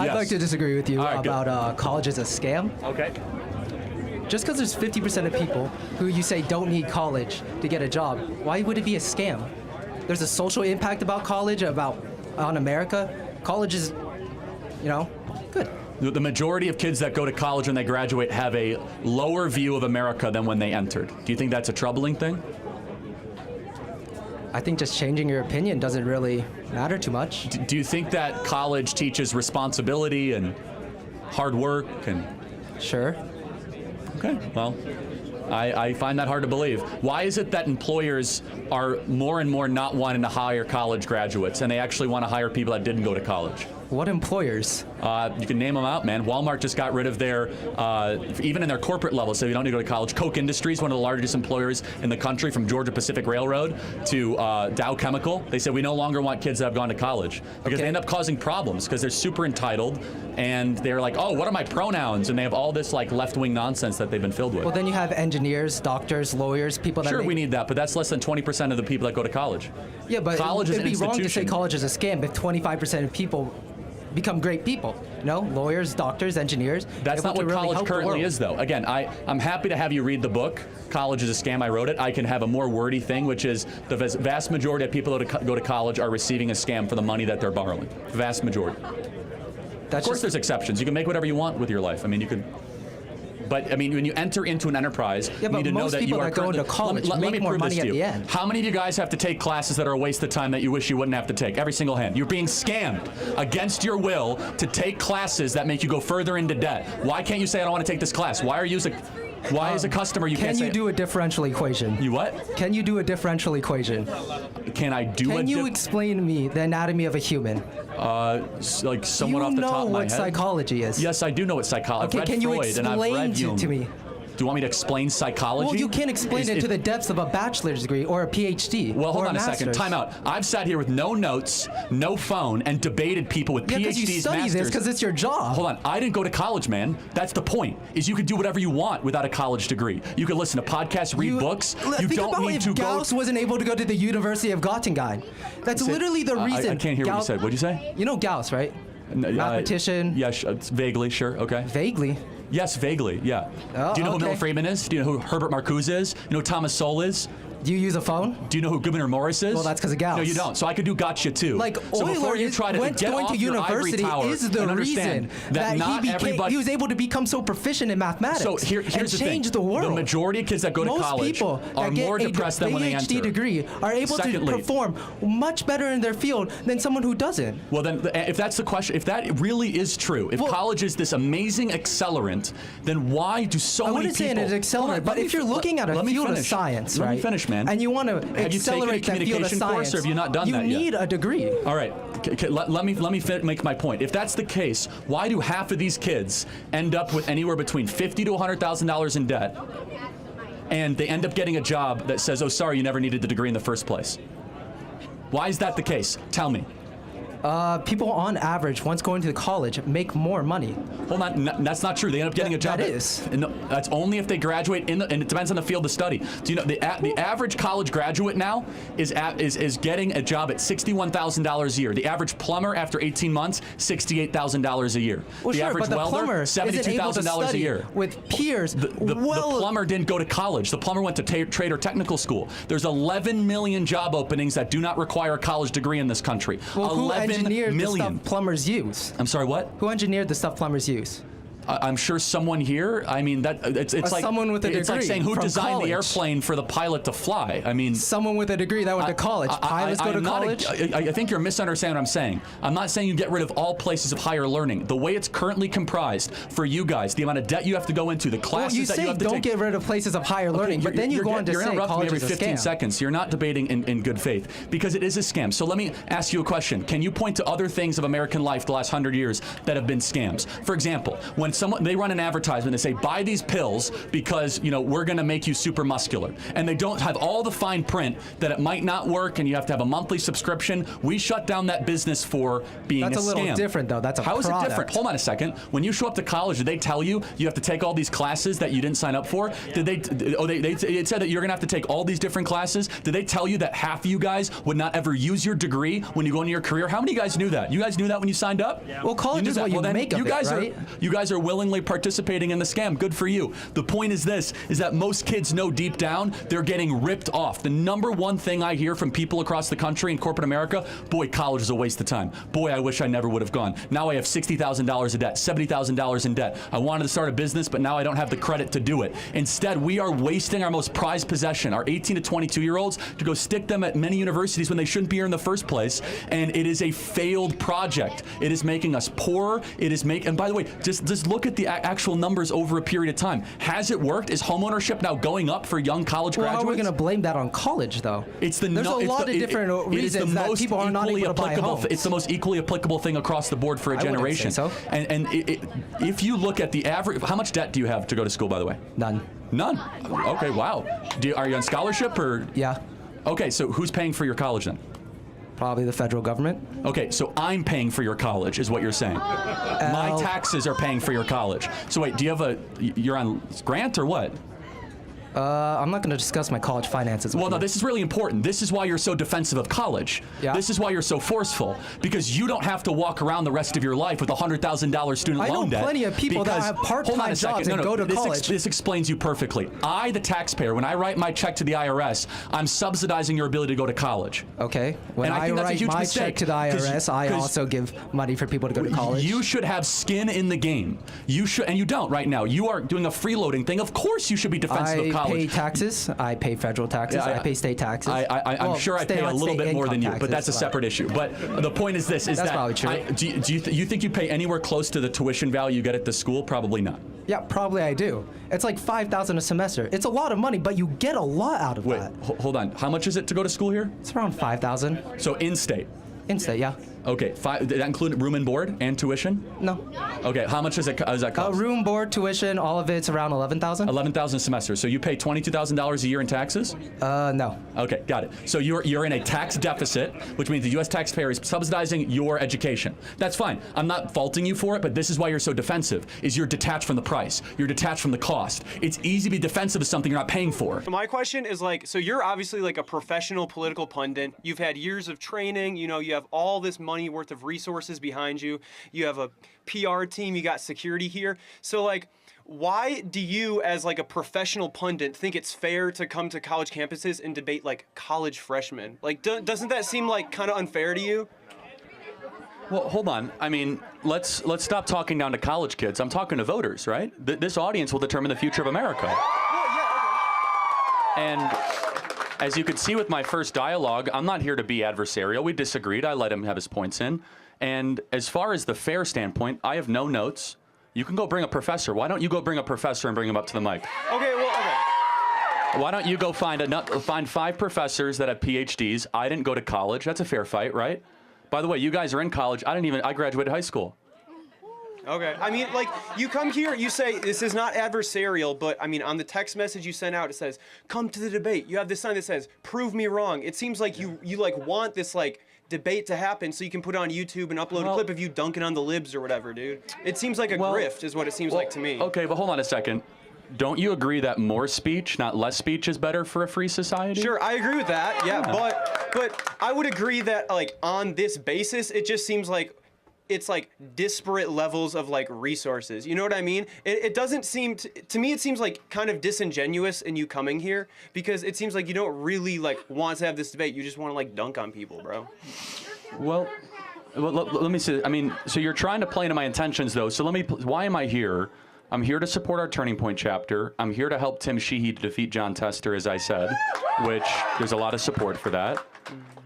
I'd like to disagree with you right, about college is a scam. Okay. Just because there's 50% of people who you say don't need college to get a job, why would it be a scam? There's a social impact about college, on America. College is, good. The majority of kids that go to college when they graduate have a lower view of America than when they entered. Do you think that's a troubling thing? I think just changing your opinion doesn't really matter too much. Do you think that college teaches responsibility and hard work and... Sure. Okay, well, I find that hard to believe. Why is it that employers are more and more not wanting to hire college graduates and they actually want to hire people that didn't go to college? What employers? You can name them out, man. Walmart just got rid of their, even in their corporate level, so you don't need to go to college. Koch Industries, one of the largest employers in the country, from Georgia Pacific Railroad to Dow Chemical. They said we no longer want kids that have gone to college because they end up causing problems because they're super entitled and they're like, oh, what are my pronouns? And they have all this like left-wing nonsense that they've been filled with. Well, then you have engineers, doctors, lawyers, people that Sure, we need that, but that's less than 20% of the people that go to college. Yeah, but college is it'd an be wrong to say institution. college is a scam if 25% of people become great people. Lawyers, doctors, engineers. That's not what college currently is, though. Again, I'm happy to have you read the book. College is a scam. I wrote it. I can have a more wordy thing, which is the vast majority of people that go to college are receiving a scam for the money that they're borrowing. The vast majority. Of course, there's exceptions. You can make whatever you want with your life. I mean, you could. But I mean, when you enter into an enterprise, you need to know that you are. Most people that go into college make more money at the end. How many of you guys have to take classes that are a waste of time that you wish you wouldn't have to take? Every single hand. You're being scammed against your will to take classes that make you go further into debt. Why can't you say I don't want to take this class? Why are you? Why as a customer you can't say? Can you do a differential equation? You what? Can you do a differential equation? Can I do? Can you explain to me the anatomy of a human? Like somewhat off the top of my head. You know what psychology is. Yes, I do know what psychology. Okay, can you explain it to me? Do you want me to explain psychology? Well, you can't explain it to the depths of a bachelor's degree or a PhD. Well, hold or on a second. Time out. I've sat here with no notes, no phone, and debated people with PhDs, because you study masters. this because it's your job. Hold on. I didn't go to college, man. That's the point. Is you can do whatever you want without a college degree. You can listen to podcasts, read books. You don't need to go. Gauss wasn't able to go to the University of Göttingen. That's literally the reason. I can't hear what you said. What'd you say? You know Gauss, right? Mathematician. Yes, vaguely, sure. Okay. Vaguely. Yes, vaguely, yeah. Oh, do you know who Milton Friedman is? Do you know who Herbert Marcuse is? You know who Thomas Sowell is? Do you use a phone? Do you know who Gouverneur Morris is? Well, that's because of Gauss. No, you don't. So I could do gotcha too. Like so Euler going to university is the reason that he was able to become so proficient in mathematics. So here's the thing. Change the world. The majority of kids that go to college are more depressed than when they enter. PhD degree are able to perform much better in their field than someone who doesn't. Well, then, if that's the question, if that really is true, if college is this amazing accelerant, then why do so many people? I wouldn't say it's an accelerant, but if you're looking at a field of science, right? Let me finish, man. And you want to accelerate that field of science, or have you not done that yet? You need a degree. All right, let me make my point. If that's the case, why do half of these kids end up with anywhere between $50,000 to $100,000 in debt, and they end up getting a job that says, "Oh, sorry, you never needed the degree in the first place"? Why is that the case? Tell me. People on average, once going to college, make more money. Hold on, that's not true. They end up getting a job. That is. No, that's only if they graduate and it depends on the field of study. Do you know the average college graduate now is getting a job at $61,000 a year. The average plumber after 18 months, $68,000 a year. Well, the average but the welder, $72,000 a year. With peers, the plumber didn't go to college. The plumber went to trade or technical school. There's 11 million job openings that do not require a college degree in this country. Well, 11 engineered million. the stuff plumbers use? I'm sorry, what? Who engineered the stuff plumbers use? I'm sure someone here. I mean, that it's like someone with a degree. It's like saying who designed college. the airplane for the pilot to fly. I mean, someone with a degree that went to college. Pilots go to college. I think you're misunderstanding what I'm saying. I'm not saying you get rid of all places of higher learning. The way it's currently comprised for you guys, the amount of debt you have to go into, the classes that you have to take. Don't get rid of places of higher learning, but then you go on to say college every is a 15 scam. seconds. You're not debating in good faith because it is a scam. So let me ask you a question. Can you point to other things of American life the last 100 years that have been scams? For example, when someone, they run an advertisement. They say, buy these pills because, you know, we're going to make you super muscular. And they don't have all the fine print that it might not work and you have to have a monthly subscription. We shut down that business for being a scam. That's a little different, though. That's a How is product. it different? Hold on a second. When you show up to college, did they tell you you have to take all these classes that you didn't sign up for? Did they? It said that you're going to have to take all these different classes. Did they tell you that half of you guys would not ever use your degree when you go into your career? How many of you guys knew that? You guys knew that when you signed up? Yeah. Well, college is what you make of it, right? You guys are willingly participating in the scam. Good for you. The point is this, is that most kids know deep down they're getting ripped off. The number one thing I hear from people across the country in corporate America, boy, college is a waste of time. Boy, I wish I never would have gone. Now I have $60,000 in debt, $70,000 in debt. I wanted to start a business, but now I don't have the credit to do it. Instead, we are wasting our most prized possession, our 18 to 22-year-olds, to go stick them at many universities when they shouldn't be here in the first place. And it is a failed project. It is making us poorer. It is and by the way, just look at the actual numbers over a period of time. Has it worked? Is homeownership now going up for young college graduates? How are we going to blame that on college, though? There's a lot of different reasons that people are not able to buy homes. It's the most equally applicable thing across the board for a generation. I wouldn't say so. And if you look at the average, how much debt do you have to go to school, by the way? None. None? Okay, wow. Are you on scholarship or? Yeah. Okay, so who's paying for your college then? Probably the federal government. Okay, so I'm paying for your college, is what you're saying. My taxes are paying for your college. So wait, do you have you're on grant or what? I'm not going to discuss my college finances. Well, no, this is really important. This is why you're so defensive of college. Yeah. This is why you're so forceful, because you don't have to walk around the rest of your life with $100,000 student loan debt. I know plenty of people that have part-time jobs and go to college. This explains you perfectly. I, the taxpayer, when I write my check to the IRS, I'm subsidizing your ability to go to college. Okay. When I write my check to the IRS, I also give money for people to go to college. You should have skin in the game. You should, and you don't right now. You are doing a freeloading thing. Of course you should be defensive of college. I pay taxes. I pay federal taxes. I pay state taxes. I'm sure I pay a little bit more than you, but that's a separate issue. But the point is this: that's probably true. Do you think you pay anywhere close to the tuition value you get at the school? Probably not. Yeah, probably I do. It's like $5,000 a semester. It's a lot of money, but you get a lot out of that. Wait, hold on. How much is it to go to school here? It's around $5,000. So in-state. In-state, yeah. Okay, did that include room and board and tuition? No. Okay, how much does that cost? Room, board, tuition, all of it's around $11,000. $11,000 a semester. So you pay $22,000 a year in taxes? No. Okay, got it. So you're in a tax deficit, which means the U.S. taxpayer is subsidizing your education. That's fine. I'm not faulting you for it, but this is why you're so defensive, is you're detached from the price. You're detached from the cost. It's easy to be defensive of something you're not paying for. So my question is so you're obviously like a professional political pundit. You've had years of training, you have all this money worth of resources behind you. You have a PR team, you got security here. So why do you, as a professional pundit, think it's fair to come to college campuses and debate college freshmen? Doesn't that seem kind of unfair to you? Well, hold on. I mean, let's stop talking down to college kids. I'm talking to voters, right? This audience will determine the future of America. And as you could see with my first dialogue, I'm not here to be adversarial. We disagreed. I let him have his points in. And as far as the fair standpoint, I have no notes. You can go bring a professor. Why don't you go bring a professor and bring him up to the mic? Okay. Why don't you go find 5 professors that have PhDs? I didn't go to college. That's a fair fight, right? By the way, you guys are in college. I graduated high school. Okay. I mean, you come here, you say this is not adversarial, but I mean, on the text message you sent out, it says, come to the debate. You have this sign that says, prove me wrong. It seems like you want this debate to happen so you can put it on YouTube and upload a clip of you dunking on the libs or whatever, dude. It seems like a grift is what it seems like to me. Okay, but hold on a second. Don't you agree that more speech, not less speech, is better for a free society? Sure, I agree with that. Yeah. But I would agree that on this basis, it just seems like it's disparate levels of resources. You know what I mean? It doesn't seem to me. It seems kind of disingenuous in you coming here because it seems like you don't really want to have this debate. You just want to dunk on people, bro. Well, let me see. I mean, so you're trying to play into my intentions though. So why am I here? I'm here to support our Turning Point chapter. I'm here to help Tim Sheehy to defeat John Tester, as I said, which there's a lot of support for that.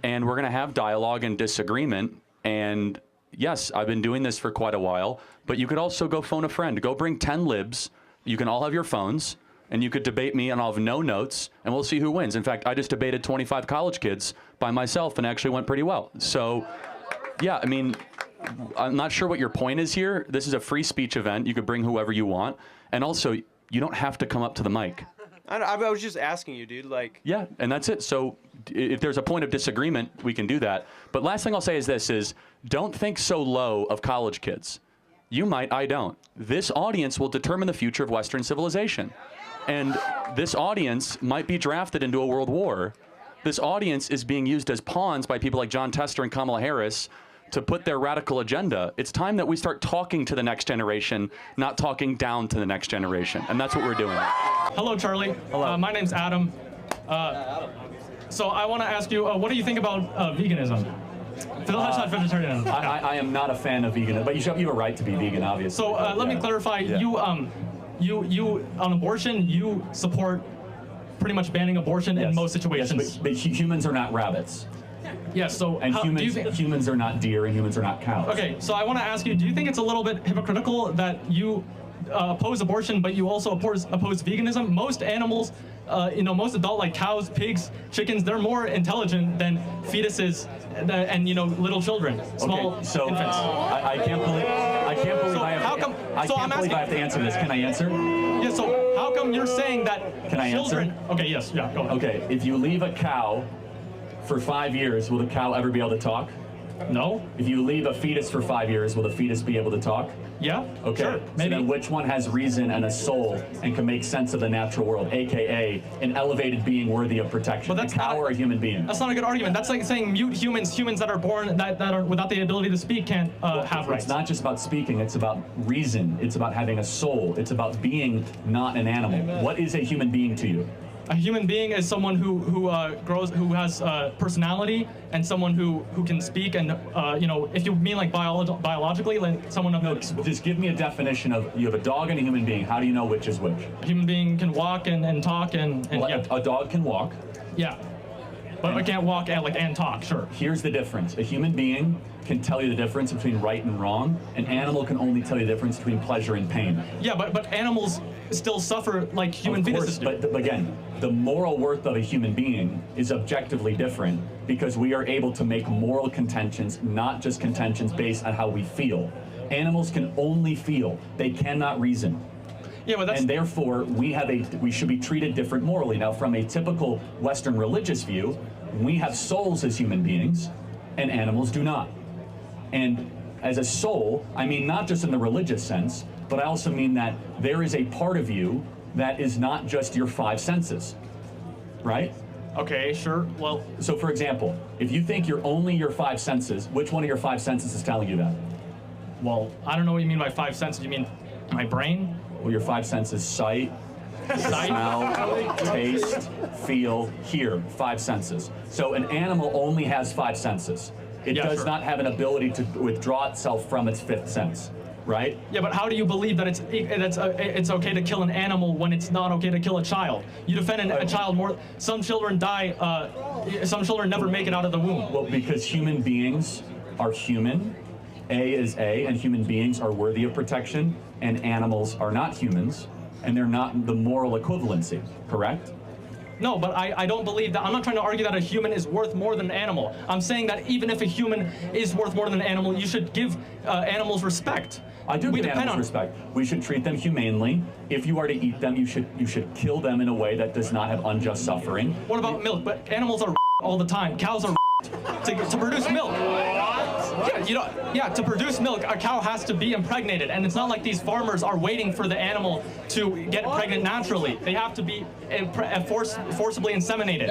And we're going to have dialogue and disagreement. And yes, I've been doing this for quite a while, but you could also go phone a friend. Go bring 10 libs. You can all have your phones, and you could debate me, and I'll have no notes, and we'll see who wins. In fact, I just debated 25 college kids by myself, and it actually went pretty well. So, yeah, I mean, I'm not sure what your point is here. This is a free speech event. You could bring whoever you want. And also, you don't have to come up to the mic. I was just asking you, dude. Like. Yeah, and that's it. So if there's a point of disagreement, we can do that. But last thing I'll say is this, don't think so low of college kids. You might, I don't. This audience will determine the future of Western civilization. And this audience might be drafted into a world war. This audience is being used as pawns by people like John Tester and Kamala Harris to put their radical agenda. It's time that we start talking to the next generation, not talking down to the next generation. And that's what we're doing. Hello, Charlie. Hello. My name's Adam. So I want to ask you, what do you think about veganism? Vegetarianism. I am not a fan of veganism, but you have a right to be vegan, obviously. So let me clarify. Yeah. You on abortion, you support pretty much banning abortion in most situations. Yes, but humans are not rabbits. Yes, so And humans are not deer, and humans are not cows. Okay, so I want to ask you, do you think it's a little bit hypocritical that you oppose abortion, but you also oppose veganism? Most animals, most adult, like cows, pigs, chickens, they're more intelligent than fetuses and little children, small Okay, so infants. I can't believe So I have how to, come- I so can't I'm believe asking- I have to answer this. Can I answer? Yeah, so how come you're saying that Can I children... answer? Okay, yes, yeah, go ahead. Okay, if you leave a cow for 5 years, will the cow ever be able to talk? No? If you leave a fetus for 5 years, will the fetus be able to talk? Yeah? Okay, Sure, so maybe. then which one has reason and a soul and can make sense of the natural world, aka an elevated being worthy of protection? But that's a cow not- or a human being? That's not a good argument. That's like saying mute humans that are born, that are without the ability to speak can't have rights. It's not just about speaking, it's about reason, it's about having a soul, it's about being not an animal. What is a human being to you? A human being is someone who has personality, and someone who can speak, and if you mean like biologically, like someone of Just give me a definition of, you have a dog and a human being, how do you know which is which? a human being can walk and talk and Well, yeah, a dog can walk. yeah, but I can't walk and talk. Sure. Here's the difference. A human being can tell you the difference between right and wrong. An animal can only tell you the difference between pleasure and pain. Yeah, but animals still suffer like human Of fetuses course, do. but again, the moral worth of a human being is objectively different because we are able to make moral contentions, not just contentions based on how we feel. Animals can only feel. They cannot reason. Yeah, but that's And therefore, we should be treated different morally. Now, from a typical Western religious view, we have souls as human beings, and animals do not. And as a soul, I mean not just in the religious sense, but I also mean that there is a part of you that is not just your 5 senses, right? okay. Sure. Well, So for example, if you think you're only your 5 senses, which one of your 5 senses is telling you that? I don't know what you mean by 5 senses. You mean my brain? Well, your 5 senses: sight, Sight? smell, taste, feel, hear. 5 senses. So an animal only has 5 senses. It Yeah, does sure. not have an ability to withdraw itself from its 5th sense, right? Yeah, but how do you believe that it's okay to kill an animal when it's not okay to kill a child? You defend a child more. Some children die. Some children never make it out of the womb. Well, because human beings are human. A is A, and human beings are worthy of protection, and animals are not humans, and they're not the moral equivalency, correct? No, but I don't believe that. I'm not trying to argue that a human is worth more than an animal. I'm saying that even if a human is worth more than an animal, you should give animals respect. I do We give depend animals on- respect. We should treat them humanely. If you are to eat them, you should kill them in a way that does not have unjust suffering. What about milk? But animals are all the time. Cows are to produce milk. Yeah, to produce milk, a cow has to be impregnated, and it's not like these farmers are waiting for the animal to get pregnant naturally. They have to be forcibly inseminated,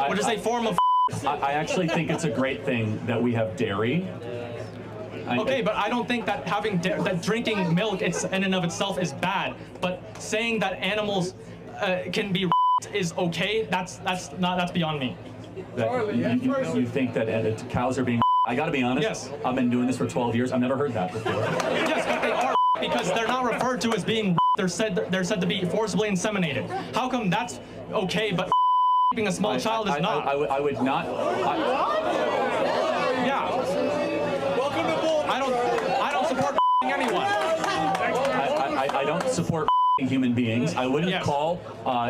which is a form of. I actually think it's a great thing that we have dairy. Okay, but I don't think that that drinking milk in and of itself is bad. But saying that animals can be is okay. That's beyond me. You think that cows are being? I got to be honest. Yes. I've been doing this for 12 years. I've never heard that before. Yes, but they are because they're not referred to as being. They're said to be forcibly inseminated. How come that's okay, but keeping a small child is not? I would not. Yeah. Welcome to bull. I don't support anyone. I don't support human beings. I wouldn't Yes. call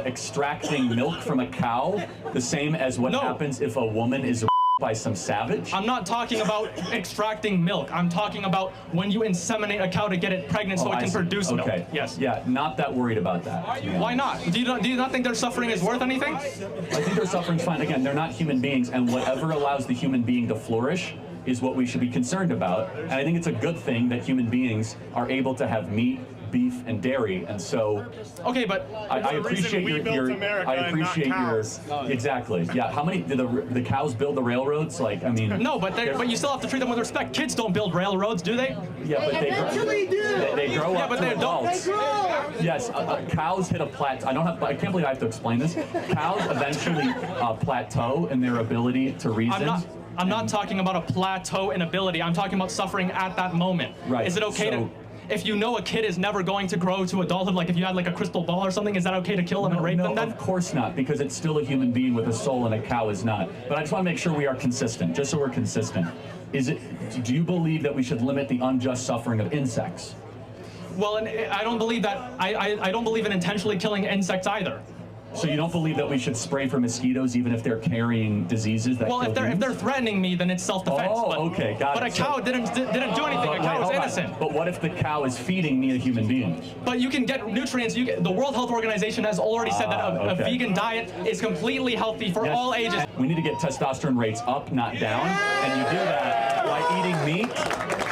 extracting milk from a cow the same as what No. happens if a woman is by some savage? I'm not talking about extracting milk. I'm talking about when you inseminate a cow to get it pregnant so it can produce milk. Okay. Yes. Yeah, not that worried about that. Why not? Do you not think their suffering is worth anything? I think their suffering's fine. Again, they're not human beings, and whatever allows the human being to flourish is what we should be concerned about. And I think it's a good thing that human beings are able to have meat, beef, and dairy, and so. Okay, but I appreciate your I appreciate your exactly. Yeah. How many did the cows build the railroads? Like, I mean. no, but you still have to treat them with respect. Kids don't build railroads, do they? Yeah, but they grow up but to they don't. adults. Yes, cows hit a plateau. I can't believe I have to explain this. Cows eventually plateau in their ability to reason. I'm not talking about a plateau in ability. I'm talking about suffering at that moment. Right. Is it okay to, if you know a kid is never going to grow to adulthood, like if you had like a crystal ball or something, is that okay to kill them and rape them then? Of course not, because it's still a human being with a soul and a cow is not. But I just want to make sure we are consistent, just so we're consistent. Do you believe that we should limit the unjust suffering of insects? Well, and I don't believe that. I don't believe in intentionally killing insects either. So you don't believe that we should spray for mosquitoes even if they're carrying diseases that Well, kill if they're threatening me, then it's self-defense. Oh, okay, got it. But a cow didn't do anything. A cow was innocent. But what if the cow is feeding me, a human being? But you can get nutrients. The World Health Organization has already said that a vegan diet is completely healthy for all ages. We need to get testosterone rates up, not down, and you do that by eating meat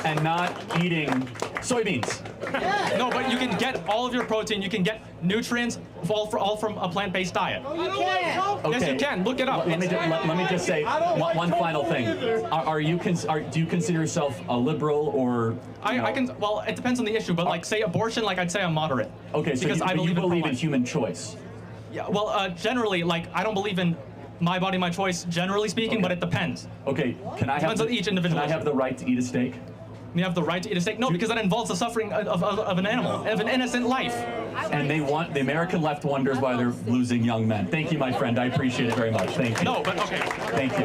and not eating soybeans. No, but you can get all of your protein. You can get nutrients all from a plant-based diet. No, you can't. Yes, you can. Look it up. Let me just say one final thing. Do you consider yourself a liberal or? I can. Well, it depends on the issue, but like say abortion, like I'd say I'm moderate. Okay, so because I you believe in pro-life. human choice. Yeah. Well, generally, like I don't believe in my body, my choice. Generally speaking, Okay. but it depends. Okay, Depends on each individual Can I have the right to eat a steak? You have the right to eat a steak? No, because that involves the suffering of an animal, of an innocent life. And the American left wonders why they're losing young men. Thank you, my friend. I appreciate it very much. Thank you. No, but okay. Thank you.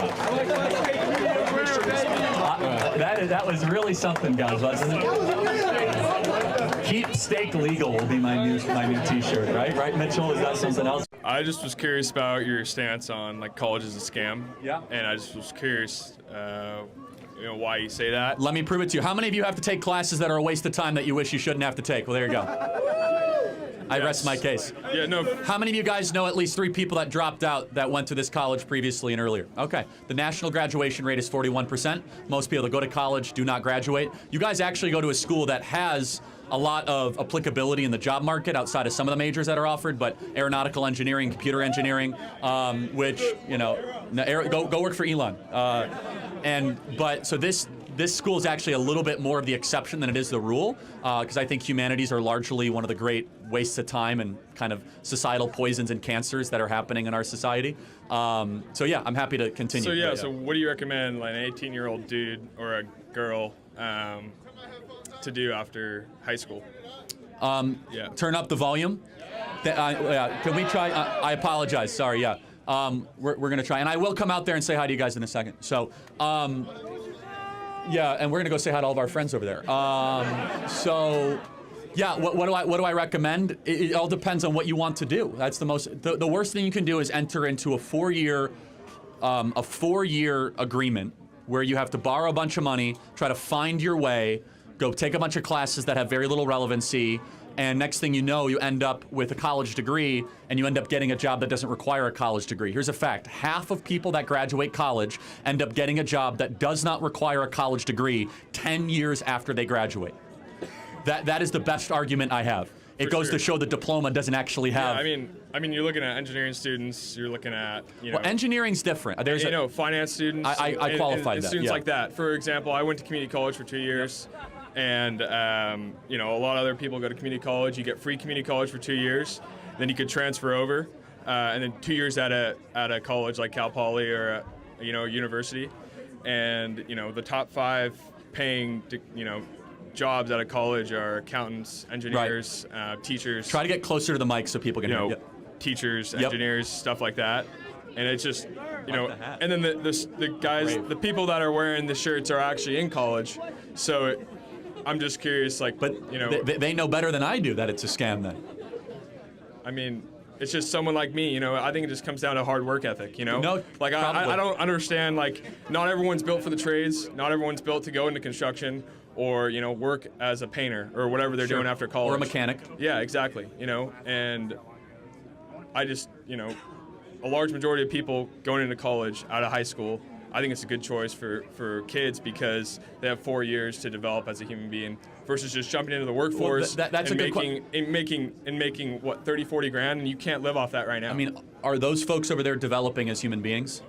That was really something, guys, wasn't it? Keep steak legal will be my new T-shirt, right? Right, Mitchell? Is that something else? I just was curious about your stance on like college is a scam. Yeah. And I just was curious, why you say that. Let me prove it to you. How many of you have to take classes that are a waste of time that you wish you shouldn't have to take? Well, there you go. I rest my case. Yeah, no. How many of you guys know at least 3 people that dropped out that went to this college previously and earlier? Okay. The national graduation rate is 41%. Most people that go to college do not graduate. You guys actually go to a school that has a lot of applicability in the job market outside of some of the majors that are offered, but aeronautical engineering, computer engineering, which, go work for Elon. So this school is actually a little bit more of the exception than it is the rule, because I think humanities are largely one of the great wastes of time and kind of societal poisons and cancers that are happening in our society. So yeah, I'm happy to continue. So what do you recommend like an 18-year-old dude or a girl to do after high school? Turn up the volume. Can we try? I apologize. Sorry. Yeah. We're going to try. And I will come out there and say hi to you guys in a second. So, yeah, and we're going to go say hi to all of our friends over there. What do I recommend? It all depends on what you want to do. That's the worst thing you can do is enter into a 4-year agreement where you have to borrow a bunch of money, try to find your way, go take a bunch of classes that have very little relevancy, and next thing you know, you end up with a college degree, and you end up getting a job that doesn't require a college degree. Here's a fact. Half of people that graduate college end up getting a job that does not require a college degree 10 years after they graduate. That is the best argument I have. It goes to show the diploma doesn't actually have... Yeah, I mean, you're looking at engineering students, you're looking at, Well, enginering's different. There's finance students. I qualified and that, students yeah. like that. For example, I went to community college for 2 years. And, a lot of other people go to community college. You get free community college for 2 years. Then you could transfer over. And then 2 years at a college like Cal Poly or, a university. And, the top 5 paying, jobs at a college are accountants, engineers, teachers. Try to get closer to the mic so people can hear you. Teachers, engineers, stuff like that. And it's just, and then the guys, the people that are wearing the shirts are actually in college. So I'm just curious, But they know better than I do that it's a scam then. I mean, it's just someone like me, you know. I think it just comes down to hard work ethic, you know. No, like I don't understand, like, not everyone's built for the trades. Not everyone's built to go into construction or, you know, work as a painter or whatever they're doing after college. Or a mechanic. Yeah, exactly. You know, and I just, you know, a large majority of people going into college out of high school, I think it's a good choice for kids because they have 4 years to develop as a human being versus just jumping into the workforce that's and a good making what 30, 40 grand, and you can't live off that right now. I mean, are those folks over there developing as human beings?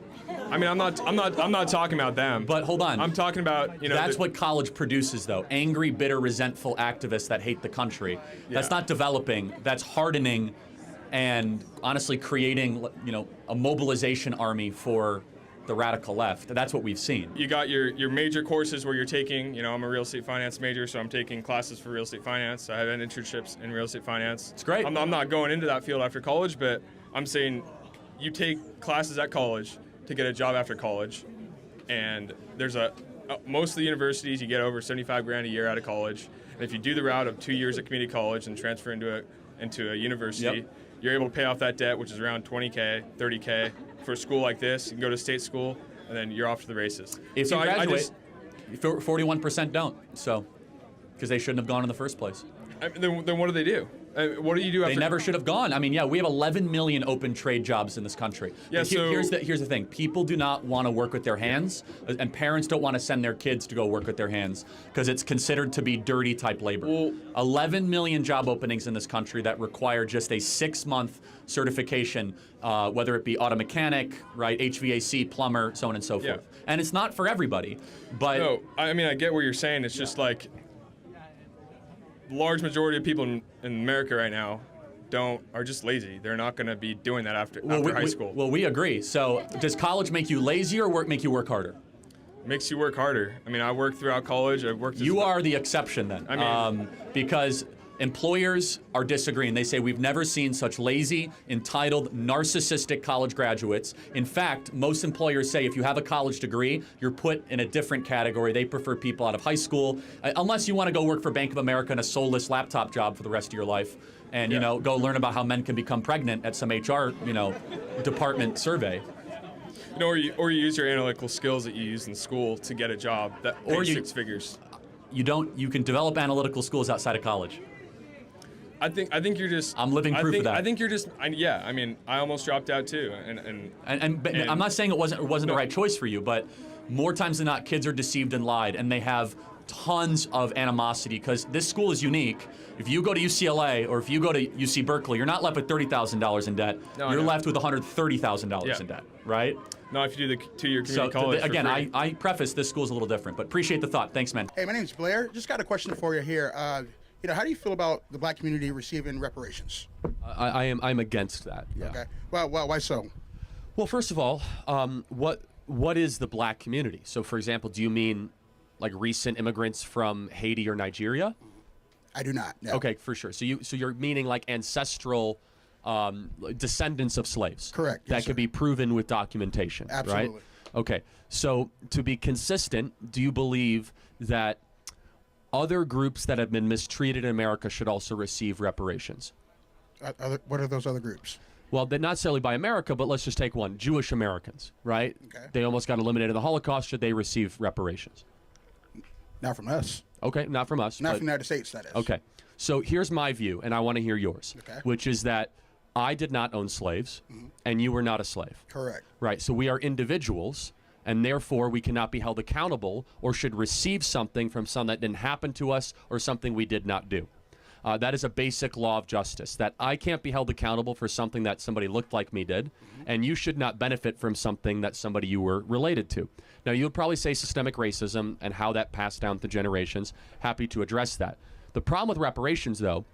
I mean, I'm not talking about them. But hold on. I'm talking about, you know. That's what college produces, though. Angry, bitter, resentful activists that hate the country. That's not developing. That's hardening, and honestly creating, you know, a mobilization army for the radical left. That's what we've seen. You got your major courses where you're taking, you know, I'm a real estate finance major, so I'm taking classes for real estate finance. I have internships in real estate finance. It's great. I'm not going into that field after college, but I'm saying you take classes at college to get a job after college, and there's most of the universities you get over 75 grand a year out of college, and if you do the route of 2 years at community college and transfer into a university, you're able to pay off that debt, which is around 20K, 30K. For a school like this, you can go to state school, and then you're off to the races. If you graduate, 41% don't, so because they shouldn't have gone in the first place. Then what do they do? What do you do after? They never should have gone. I mean, yeah, we have 11 million open trade jobs in this country. Yeah, here's the thing. People do not want to work with their hands, and parents don't want to send their kids to go work with their hands because it's considered to be dirty type labor. Well, 11 million job openings in this country that require just a 6-month certification, whether it be auto mechanic, right, HVAC, plumber, so on and so forth. Yeah. And it's not for everybody, but... No, I mean, I get what you're saying. It's just like large majority of people in America right now are just lazy. They're not going to be doing that after high school. Well, we agree. So does college make you lazy or make you work harder? Makes you work harder. I mean, I worked throughout college. I've worked. You are the exception then. I mean, because employers are disagreeing. They say we've never seen such lazy, entitled, narcissistic college graduates. In fact, most employers say if you have a college degree, you're put in a different category. They prefer people out of high school, unless you want to go work for Bank of America in a soulless laptop job for the rest of your life, and you know, go learn about how men can become pregnant at some HR, you know, department survey. You know, or you use your analytical skills that you use in school to get a job that pays 6 figures. You can develop analytical skills outside of college. I think you're just. I'm living proof of that. I think you're just. Yeah, I mean, I almost dropped out too, and I'm not saying it wasn't the right choice for you, but more times than not, kids are deceived and lied, and they have tons of animosity because this school is unique. If you go to UCLA or if you go to UC Berkeley, you're not left with $30,000 in debt. You're left with $130,000 in debt, right? No, if you do the 2-year community college. Again, I preface this school's a little different, but appreciate the thought. Thanks, man. Hey, my name's Blair. Just got a question for you here. You know, how do you feel about the black community receiving reparations? I'm against that. Yeah. Okay. Well, why so? Well, first of all, what is the black community? So, for example, do you mean like recent immigrants from Haiti or Nigeria? I do not. No. Okay, for sure. So you're meaning like ancestral descendants of slaves. Correct. That Yes, could sir. be proven with documentation. Absolutely. Right? Okay. So to be consistent, do you believe that other groups that have been mistreated in America should also receive reparations? What are those other groups? Well, they're not necessarily by America, but let's just take one. Jewish Americans, right? Okay. They almost got eliminated in the Holocaust. Should they receive reparations? Not from us. Okay, not from us. Not but- from the United States, that is. Okay. So here's my view, and I want to hear yours, Okay. which is that I did not own slaves, and you were not a slave. Correct. Right. So we are individuals, and therefore we cannot be held accountable or should receive something from something that didn't happen to us or something we did not do. That is a basic law of justice, that I can't be held accountable for something that somebody looked like me did, and you should not benefit from something that somebody you were related to. Now, you'll probably say systemic racism and how that passed down through generations. Happy to address that. The problem with reparations, though,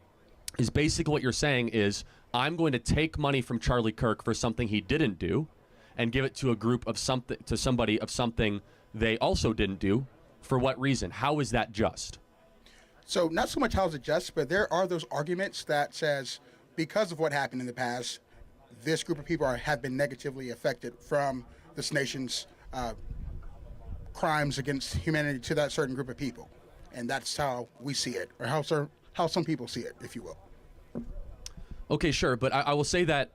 is basically what you're saying is I'm going to take money from Charlie Kirk for something he didn't do and give it to a group of something, to somebody of something they also didn't do. For what reason? How is that just? So not so much how is it just, but there are those arguments that says because of what happened in the past, this group of people have been negatively affected from this nation's crimes against humanity to that certain group of people. And that's how we see it, or how some people see it, if you will. Okay, sure, but I will say that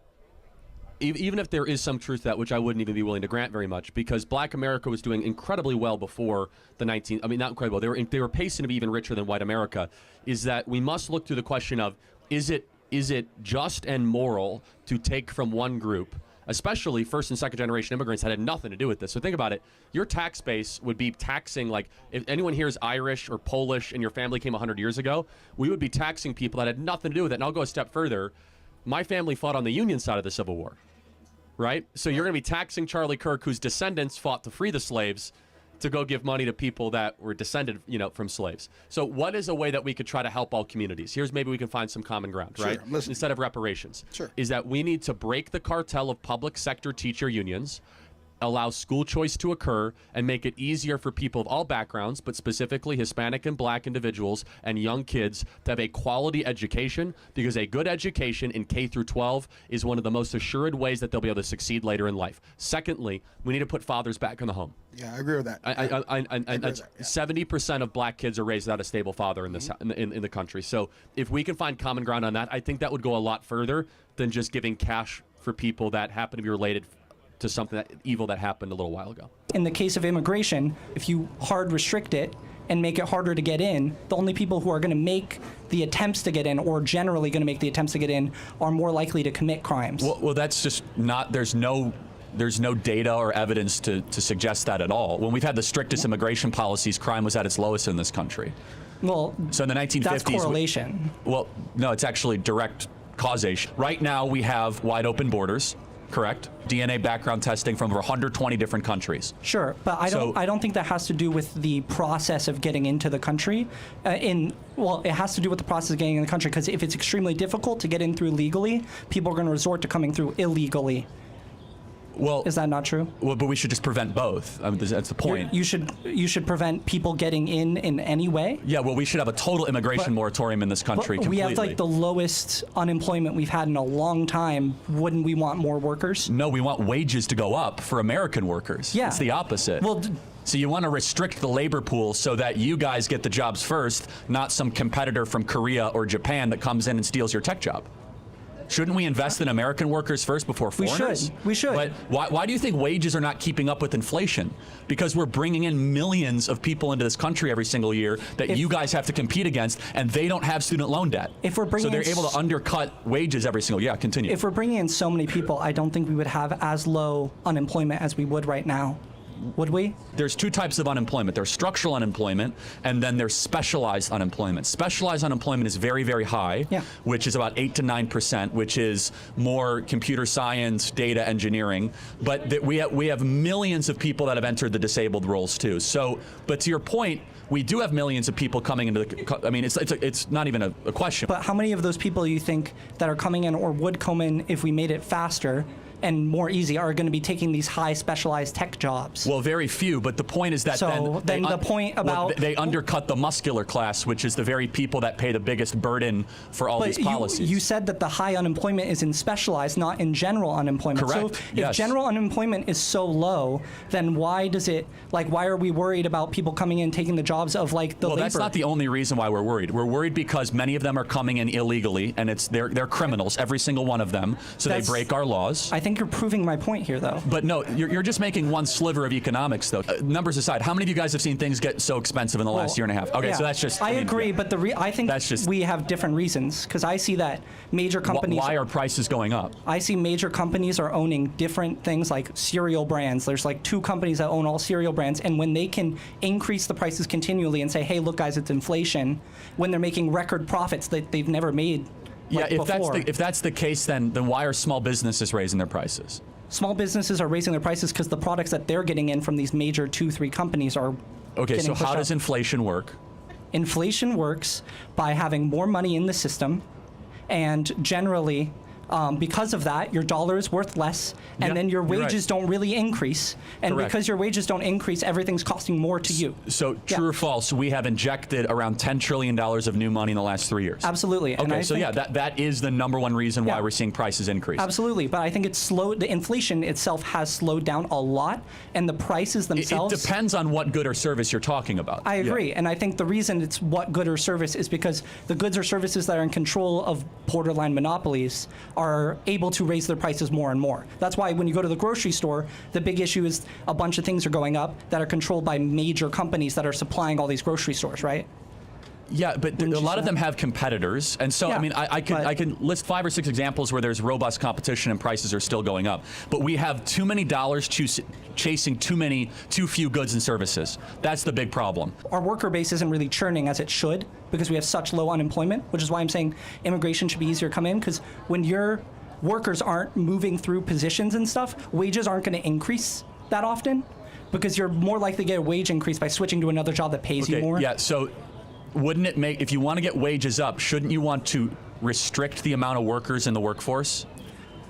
even if there is some truth to that, which I wouldn't even be willing to grant very much, because Black America was doing incredibly well before the not incredible. They were pacing to be even richer than white America. Is that we must look through the question of is it just and moral to take from one group, especially first and second generation immigrants that had nothing to do with this. So think about it. Your tax base would be taxing, like, if anyone here is Irish or Polish and your family came 100 years ago, we would be taxing people that had nothing to do with it. And I'll go a step further. My family fought on the Union side of the Civil War, right? So you're going to be taxing Charlie Kirk, whose descendants fought to free the slaves, to go give money to people that were descended, from slaves. So what is a way that we could try to help all communities? Here's maybe we can find some common ground, right? Instead of reparations. Sure. Is that we need to break the cartel of public sector teacher unions, allow school choice to occur, and make it easier for people of all backgrounds, but specifically Hispanic and Black individuals and young kids to have a quality education, because a good education in K through 12 is one of the most assured ways that they'll be able to succeed later in life. Secondly, we need to put fathers back in the home. Yeah, I agree with that. 70% of Black kids are raised without a stable father in the country. So if we can find common ground on that, I think that would go a lot further than just giving cash for people that happen to be related to something evil that happened a little while ago. In the case of immigration, if you hard restrict it and make it harder to get in, the only people who are going to make the attempts to get in, or generally going to make the attempts to get in, are more likely to commit crimes. Well, that's just not. There's no data or evidence to suggest that at all. When we've had the strictest immigration policies, crime was at its lowest in this country. Well, so in the 1950s, that's correlation. Well, no, it's actually direct causation. Right now, we have wide open borders. Correct. DNA background testing from over 120 different countries. Sure, but I don't think that has to do with the process of getting into the country. It has to do with the process of getting in the country, because if it's extremely difficult to get in through legally, people are going to resort to coming through illegally. Well, is that not true? Well, but we should just prevent both. I mean, that's the point. You should prevent people getting in any way. Yeah, well, we should have a total immigration moratorium in this country. We have like the lowest unemployment we've had in a long time. Wouldn't we want more workers? No, we want wages to go up for American workers. Yeah, it's the opposite. Well. So you want to restrict the labor pool so that you guys get the jobs first, not some competitor from Korea or Japan that comes in and steals your tech job. Shouldn't we invest in American workers first before foreigners? We should. But why do you think wages are not keeping up with inflation? Because we're bringing in millions of people into this country every single year that you guys have to compete against, and they don't have student loan debt. So they're able to undercut wages every single year. Yeah, continue. If we're bringing in so many people, I don't think we would have as low unemployment as we would right now. Would we? There's two types of unemployment. There's structural unemployment, and then there's specialized unemployment. Specialized unemployment is very, very high, which is about 8 to 9%, which is more computer science, data engineering. But we have millions of people that have entered the disabled roles too. So, but to your point, we do have millions of people coming into the. I mean, it's not even a question. But how many of those people you think that are coming in or would come in if we made it faster and more easy are going to be taking these high specialized tech jobs? Well, very few, but the point is that they undercut the muscular class, which is the very people that pay the biggest burden for all these policies. You said that the high unemployment is in specialized, not in general unemployment. Correct. So if general unemployment is so low, then why are we worried about people coming in taking the jobs of the labor? Well, that's not the only reason why we're worried. We're worried because many of them are coming in illegally, and they're criminals, every single one of them. So they break our laws. I think you're proving my point here, though. But no, you're just making one sliver of economics, though. Numbers aside, how many of you guys have seen things get so expensive in the last year and a half? Okay, so that's just. I agree, but I think we have different reasons, because I see that major companies. Why are prices going up? I see major companies are owning different things like cereal brands. There's 2 companies that own all cereal brands, and when they can increase the prices continually and say, hey, look, guys, it's inflation, when they're making record profits that they've never made. If that's the case, then why are small businesses raising their prices? Small businesses are raising their prices because the products that they're getting in from these major 2-3 companies are. Okay, so how does inflation work? Inflation works by having more money in the system, and generally, Because of that, your dollar is worth less, and Yeah, then your you're right. wages don't really increase. And Correct. because your wages don't increase, everything's costing more to you. So true or false, we have injected around $10 trillion of new money in the last 3 years. Absolutely. And Okay, I so think- yeah, that is the number one reason why Yeah. we're seeing prices increase. Absolutely, but I think it's slowed. The inflation itself has slowed down a lot, and the prices It themselves. depends on what good or service you're talking about. I Yeah. agree, and I think the reason it's what good or service is because the goods or services that are in control of borderline monopolies are able to raise their prices more and more. That's why when you go to the grocery store, the big issue is a bunch of things are going up that are controlled by major companies that are supplying all these grocery stores, right? Yeah, but Wouldn't a you lot say of them that? have competitors, and so Yeah, I mean, I but- can list 5 or 6 examples where there's robust competition and prices are still going up. But we have too many dollars chasing too few goods and services. That's the big problem. Our worker base isn't really churning as it should because we have such low unemployment, which is why I'm saying immigration should be easier to come in, because when your workers aren't moving through positions and stuff, wages aren't going to increase that often because you're more likely to get a wage increase by switching to another job that pays you more. Yeah, so wouldn't it make, if you want to get wages up, shouldn't you want to restrict the amount of workers in the workforce?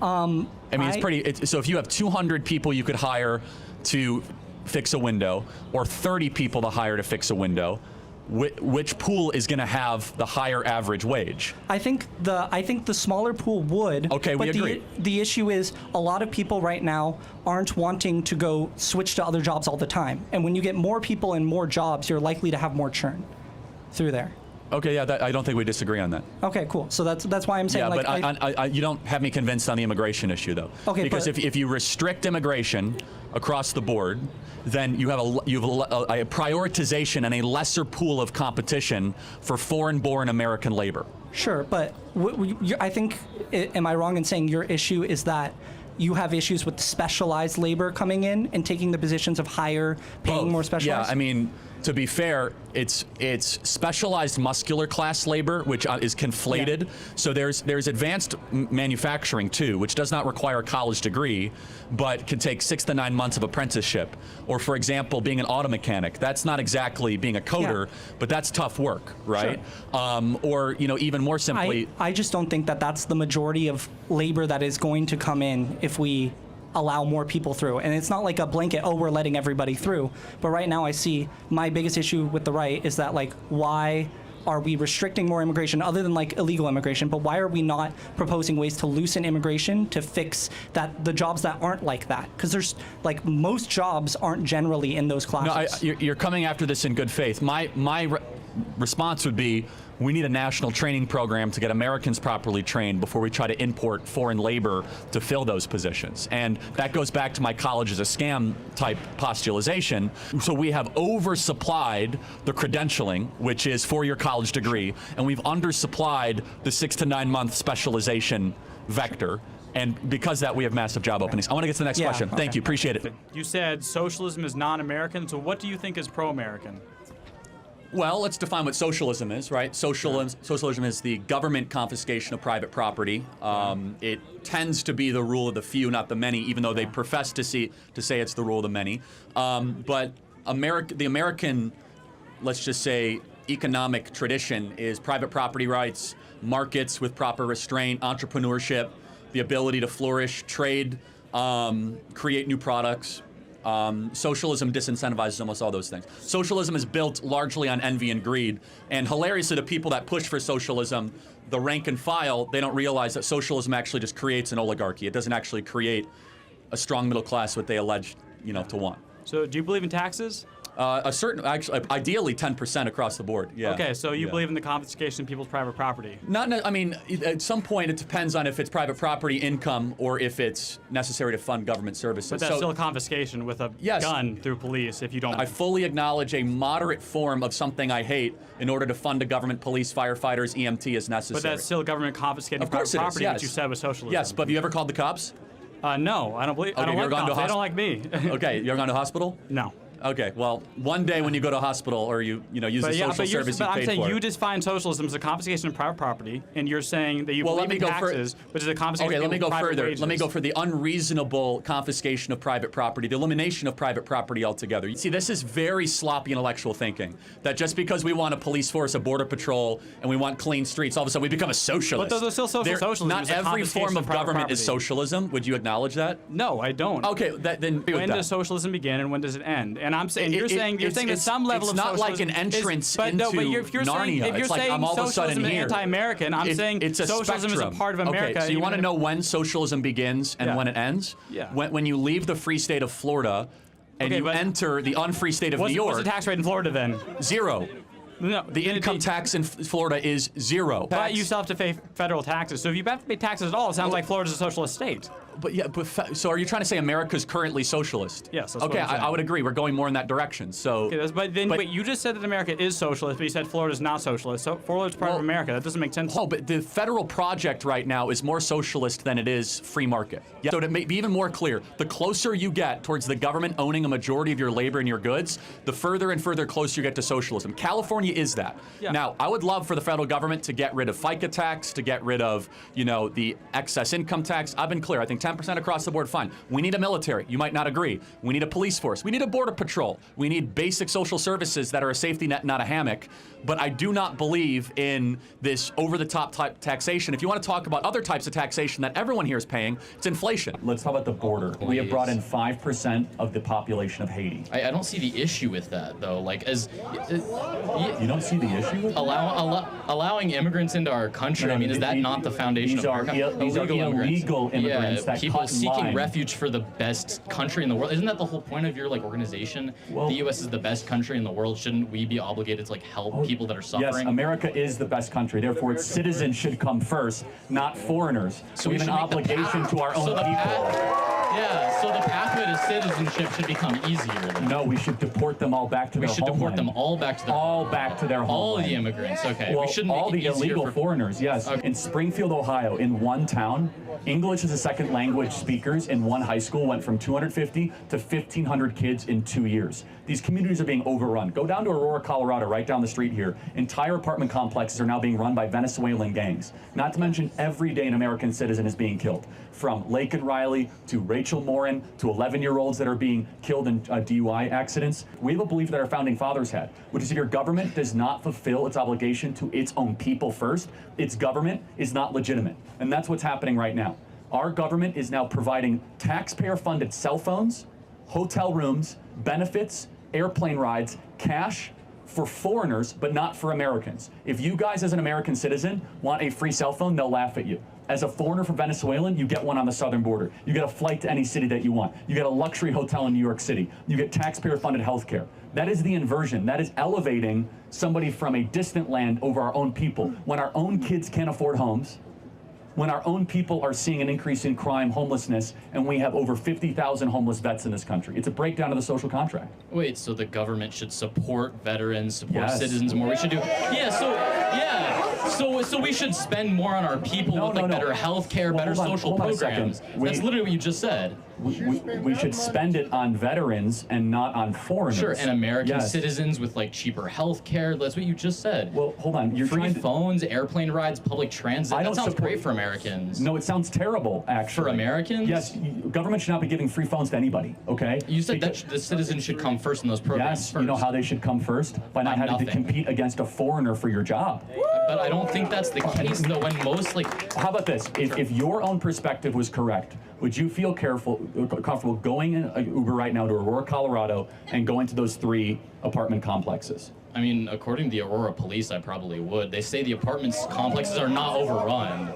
I mean, so if you have 200 people you could hire to fix a window, or 30 people to hire to fix a window, which pool is going to have the higher average wage? I think the smaller pool would. Okay, we but agree. The issue is a lot of people right now aren't wanting to go switch to other jobs all the time. And when you get more people and more jobs, you're likely to have more churn through there. Okay, yeah, I don't think we disagree on that. Okay, cool. So that's why I'm saying Yeah, like but you don't have me convinced on the immigration issue, though. Okay, because but- if you restrict immigration across the board, then you have a prioritization and a lesser pool of competition for foreign-born American labor. Sure, but I think, am I wrong in saying your issue is that you have issues with specialized labor coming in and taking the positions of higher, paying Both. more specialized? Yeah, I mean, to be fair, it's specialized muscular class labor, which is conflated. Yeah. So there's advanced manufacturing too, which does not require a college degree, but can take 6 to 9 months of apprenticeship. Or for example, being an auto mechanic. That's not exactly being a coder, but that's tough work, right? Or even more simply. I just don't think that that's the majority of labor that is going to come in if we allow more people through. And it's not like a blanket, oh, we're letting everybody through. But right now I see my biggest issue with the right is that, like, why are we restricting more immigration other than like illegal immigration, but why are we not proposing ways to loosen immigration to fix that the jobs that aren't like that? Because there's like most jobs aren't generally in those classes. No, you're coming after this in good faith. My response would be, we need a national training program to get Americans properly trained before we try to import foreign labor to fill those positions. And that goes back to my college is a scam type postulation. So we have oversupplied the credentialing, which is 4-year college degree, and we've undersupplied the 6 to 9 month specialization vector. And because of that, we have massive job openings. I want to get to the next question. Thank you. Appreciate it. You said socialism is non-American, so what do you think is pro-American? Well, let's define what socialism is, right? Socialism is the government confiscation of private property. It tends to be the rule of the few, not the many, even though they profess to say it's the rule of the many. But the American, let's just say, economic tradition is private property rights, markets with proper restraint, entrepreneurship, the ability to flourish, trade, create new products. Socialism disincentivizes almost all those things. Socialism is built largely on envy and greed. And hilariously, the people that push for socialism, the rank and file, they don't realize that socialism actually just creates an oligarchy. It doesn't actually create a strong middle class, what they allege, to want. So do you believe in taxes? Ideally 10% across the board. Yeah. Okay, so you believe in the confiscation of people's private property? At some point it depends on if it's private property income or if it's necessary to fund government services. But that's still confiscation with a gun through police if you don't. I fully acknowledge a moderate form of something I hate in order to fund a government, police, firefighters, EMT is necessary. But that's still government confiscating private property, which you said was socialism. Yes, but have you ever called the cops? No, I don't believe. I don't like cops. They don't like me. Okay, you ever gone to the hospital? No. Okay, well, one day when you go to a hospital or you use the social service you I'm paid saying for. you define socialism as a confiscation of private property, and you're saying that you Well, believe let me in go fur- taxes, which is a confiscation Okay, let of me go private further. wages. Let me go for the unreasonable confiscation of private property, the elimination of private property altogether. You see, this is very sloppy intellectual thinking. That just because we want a police force, a border patrol, and we want clean streets, all of a sudden we become a socialist. But those are still socialism. Not It's a every confiscation form of of private government is property. socialism. Would you acknowledge that? No, I don't. Okay, then When does socialism begin and when does it end? And I'm saying you're saying that some level it's of not like socialism an entrance is, but into no, but if you're Narnia. saying, if you're It's like saying I'm all of a socialism sudden is here. anti-American, I'm saying it's a socialism spectrum. is a part of America. Okay, so you even want to if- know when socialism begins and Yeah. when it ends? Yeah. When you leave the free state of Florida and Okay, you but enter the unfree state of New What's York, the tax rate in Florida then? 0. No, The income tax in Florida is 0. But you still have to pay federal taxes. So if you have to pay taxes at all, it sounds like Florida's a socialist state. So are you trying to say America's currently socialist? Yes, that's what Okay, I'm saying. I would agree. We're going more in that direction. So. Okay, wait, you just said that America is socialist, but you said Florida's not socialist. So Florida's part of America. That doesn't make sense. Oh, but the federal project right now is more socialist than it is free market. Yeah. So to be even more clear, the closer you get towards the government owning a majority of your labor and your goods, the further and further closer you get to socialism. California is that. Yeah. Now, I would love for the federal government to get rid of FICA tax, to get rid of, the excess income tax. I've been clear. I think 10% across the board, fine. We need a military. You might not agree. We need a police force. We need a border patrol. We need basic social services that are a safety net, not a hammock. But I do not believe in this over-the-top type taxation. If you want to talk about other types of taxation that everyone here is paying, it's inflation. Let's talk about the border. We have brought in 5% of the population of Haiti. I don't see the issue with that, though. Like, You don't see the issue with allowing immigrants into our country. I mean, is that not the foundation these of are America? these are illegal immigrants that people cut in seeking line. refuge for the best country in the world. Isn't that the whole point of your organization? Well- the U.S. is the best country in the world. Shouldn't we be obligated to help people that are suffering? Yes, America is the best country. Therefore, its citizens should come first, not foreigners. So we have an should make the obligation to our own so the people. Yeah, so the pathway to citizenship should become easier. Then. No, we should deport them all back to We their should deport homeland. them all back to their all back to their all homeland. of the immigrants. Okay, Well, we shouldn't all make the it easier illegal for foreigners, yes. Okay. In Springfield, Ohio, in one town, English as a second language speakers in one high school went from 250 to 1,500 kids in 2 years. These communities are being overrun. Go down to Aurora, Colorado, right down the street here. Entire apartment complexes are now being run by Venezuelan gangs. Not to mention every day an American citizen is being killed. From Lake and Riley to Rachel Morin to 11-year-olds that are being killed in DUI accidents. We have a belief that our founding fathers had, which is if your government does not fulfill its obligation to its own people first, its government is not legitimate. And that's what's happening right now. Our government is now providing taxpayer-funded cell phones, hotel rooms, benefits, airplane rides, cash for foreigners, but not for Americans. If you guys as an American citizen want a free cell phone, they'll laugh at you. As a foreigner from Venezuelan, you get one on the southern border. You get a flight to any city that you want. You get a luxury hotel in New York City. You get taxpayer-funded health care. That is the inversion. That is elevating somebody from a distant land over our own people. When our own kids can't afford homes, when our own people are seeing an increase in crime, homelessness, and we have over 50,000 homeless vets in this country. It's a breakdown of the social contract. Wait, so the government should support veterans, support Yes. citizens more. We should do, so we should spend more on our people with better health care, better social programs. That's literally what you just said. We should spend it on veterans and not on foreigners. Sure, and American Yes. citizens with cheaper health care. That's what you just said. Well, hold on. You're Free trying to, phones, airplane rides, public transit. I That don't sounds support- great for Americans. No, it sounds terrible, actually. For Americans? Yes, government should not be giving free phones to anybody, okay? You said that the citizens should come first in those programs. Yes, first. you know how they should come first? By not By having to nothing. compete against a foreigner for your job. But I don't think that's the case, though, when most, How about this? If your own perspective was correct, would you feel comfortable going in an Uber right now to Aurora, Colorado, and going to those 3 apartment complexes? I mean, according to the Aurora police, I probably would. They say the apartments complexes are not overrun.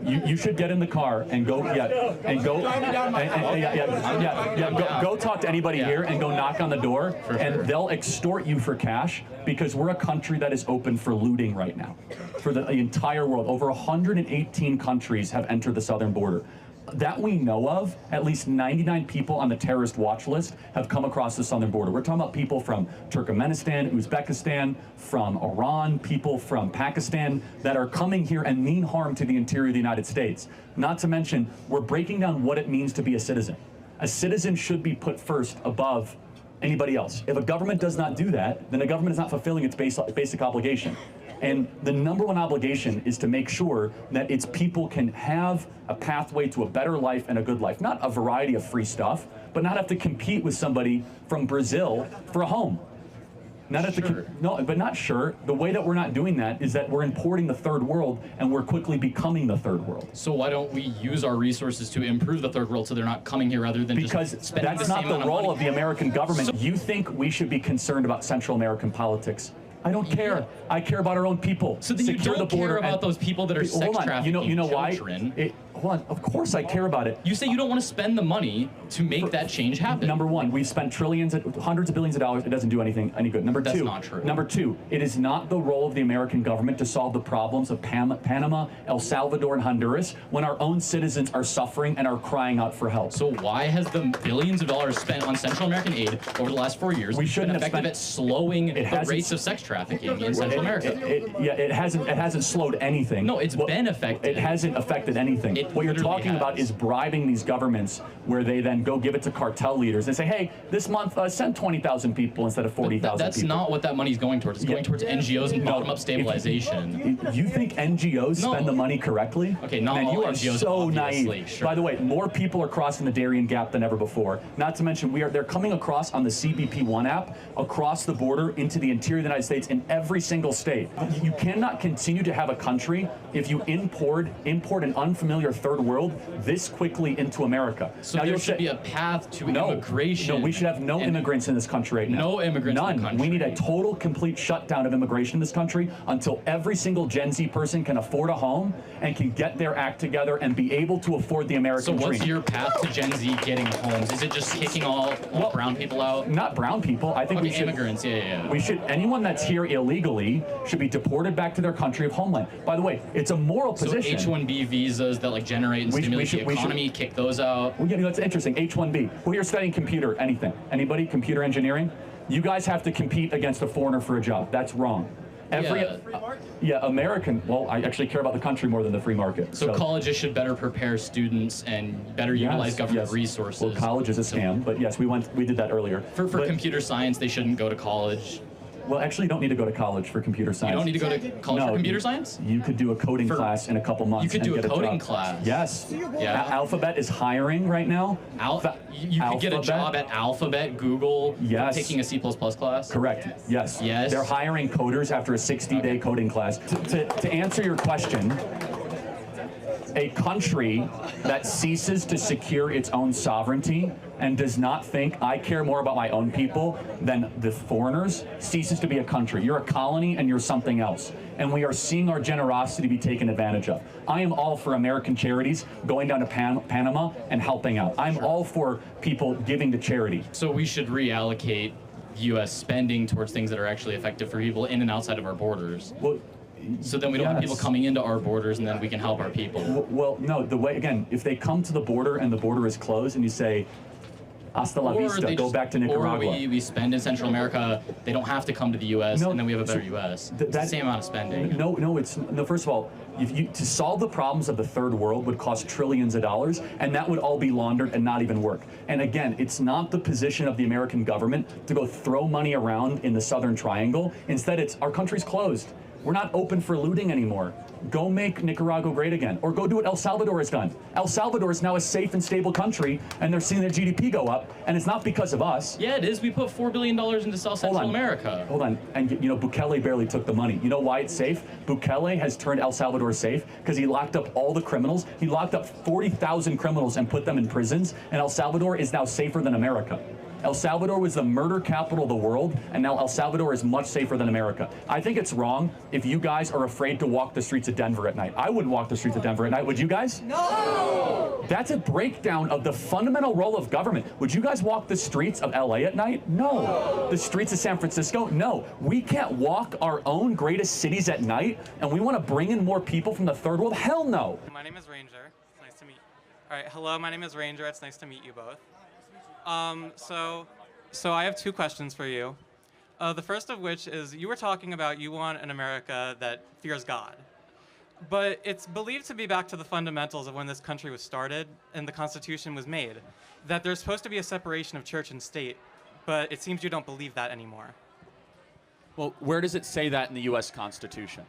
You should get in the car and go, go talk to anybody here and go knock on the door, and they'll extort you for cash because we're a country that is open for looting right now. For the entire world, over 118 countries have entered the southern border. That we know of, at least 99 people on the terrorist watch list have come across the southern border. We're talking about people from Turkmenistan, Uzbekistan, from Iran, people from Pakistan that are coming here and mean harm to the interior of the United States. Not to mention, we're breaking down what it means to be a citizen. A citizen should be put first above anybody else. If a government does not do that, then a government is not fulfilling its basic obligation. And the number one obligation is to make sure that its people can have a pathway to a better life and a good life. Not a variety of free stuff, but not have to compete with somebody from Brazil for a home. Not at Sure. not sure. The way that we're not doing that is that we're importing the third world, and we're quickly becoming the third world. So why don't we use our resources to improve the third world so they're not coming here rather than Because just spending that's the not same the amount role money? of the American government. You think we should be concerned about Central American politics? I don't care. I care about our own people. So then you Secure don't the border care about and- those people that are sex Hold on. trafficking You know why? children. Hold on. Of course I care about it. You say you don't want to spend the money to make that change happen. Number one, we've spent hundreds of billions of dollars. It doesn't do any good. Number That's two, not true. Number two, it is not the role of the American government to solve the problems of Panama, El Salvador, and Honduras when our own citizens are suffering and are crying out for help. So why has the billions of dollars spent on Central American aid over the last 4 years We shouldn't been have effective spent- at slowing the hasn't- rates of sex trafficking in Central America? It hasn't slowed anything. No, it's been effective. It hasn't affected anything. It What you're literally talking about has. is bribing these governments where they then go give it to cartel leaders and say, hey, this month send 20,000 people instead of 40,000 That's people. not what that money's going towards. It's going towards NGOs and No, bottom-up stabilization. You think NGOs No. spend the money correctly? Okay, not Man, all you are NGOs, so obviously, naive. sure. By the way, more people are crossing the Darien Gap than ever before. Not to mention, they're coming across on the CBP One app across the border into the interior of the United States in every single state. You cannot continue to have a country if you import an unfamiliar third world this quickly into America. So Now, there you'll should say- be a path to No, immigration. no, we should have no and- immigrants in this country right now. No immigrants in the None. country. We need a total, complete shutdown of immigration in this country until every single Gen Z person can afford a home and can get their act together and be able to afford the So American what's dream. your path to Gen Z getting homes? Is it just kicking all brown people out? Not brown people. I think Okay, we should. immigrants, yeah. We should. Anyone that's here illegally should be deported back to their country of homeland. By the way, it's a moral So position. H-1B visas that like generate and We should- stimulate we should- the we should- economy, kick those out. Well, yeah, that's interesting. H-1B. Who here studying computer? Anything? Anybody? Computer engineering? You guys have to compete against a foreigner for a job. That's wrong. American. Well, I actually care about the country more than the free market. So colleges should better prepare students and better utilize government resources. Well, college is a scam, but yes, we did that earlier. For But- computer science, they shouldn't go to college. Well, actually, you don't need to go to college for computer science. You don't need to go to college for computer science? You could do a coding For- class in a couple months. You could and do a get coding job. class. Yes. Yeah. Alphabet is hiring right now. You could get a Alphabet? job at Alphabet, Google, Yes. taking a C++ class. Correct. Yes. Yes. They're hiring coders after a 60-day coding class. To answer your question, a country that ceases to secure its own sovereignty and does not think I care more about my own people than the foreigners ceases to be a country. You're a colony and you're something else. And we are seeing our generosity be taken advantage of. I am all for American charities going down to Panama and helping out. I'm all for people giving to charity. So we should reallocate U.S. spending towards things that are actually effective for people in and outside of our borders. Well, So then we don't have yes. people coming into our borders and then we can help our people. Well, no, the way, again, if they come to the border and the border is closed and you say, hasta la vista, they go just- back to Nicaragua. Or we spend in Central America, they don't have to come to the U.S. No, and then we have a better so U.S. th- It's the that- same amount of spending. No, first of all, to solve the problems of the third world would cost trillions of dollars, and that would all be laundered and not even work. And again, it's not the position of the American government to go throw money around in the Southern Triangle. Instead, it's our country's closed. We're not open for looting anymore. Go make Nicaragua great again, or go do what El Salvador has done. El Salvador is now a safe and stable country, and they're seeing their GDP go up, and it's not because of us. Yeah, it is. We put $4 billion into South Central America. Hold on, and Bukele barely took the money. You know why it's safe? Bukele has turned El Salvador safe because he locked up all the criminals. He locked up 40,000 criminals and put them in prisons, and El Salvador is now safer than America. El Salvador was the murder capital of the world, and now El Salvador is much safer than America. I think it's wrong if you guys are afraid to walk the streets of Denver at night. I wouldn't walk the streets of Denver at night, would you guys? No! That's a breakdown of the fundamental role of government. Would you guys walk the streets of LA at night? No. The streets of San Francisco? No. We can't walk our own greatest cities at night, and we want to bring in more people from the third world? Hell no. My name is Ranger. It's nice to meet you. All right, hello, my name is Ranger. It's nice to meet you both. So I have two questions for you. The first of which is, you were talking about you want an America that fears God. But it's believed to be back to the fundamentals of when this country was started and the Constitution was made, that there's supposed to be a separation of church and state. but it seems you don't believe that anymore. Well, where does it say that in the U.S. Constitution?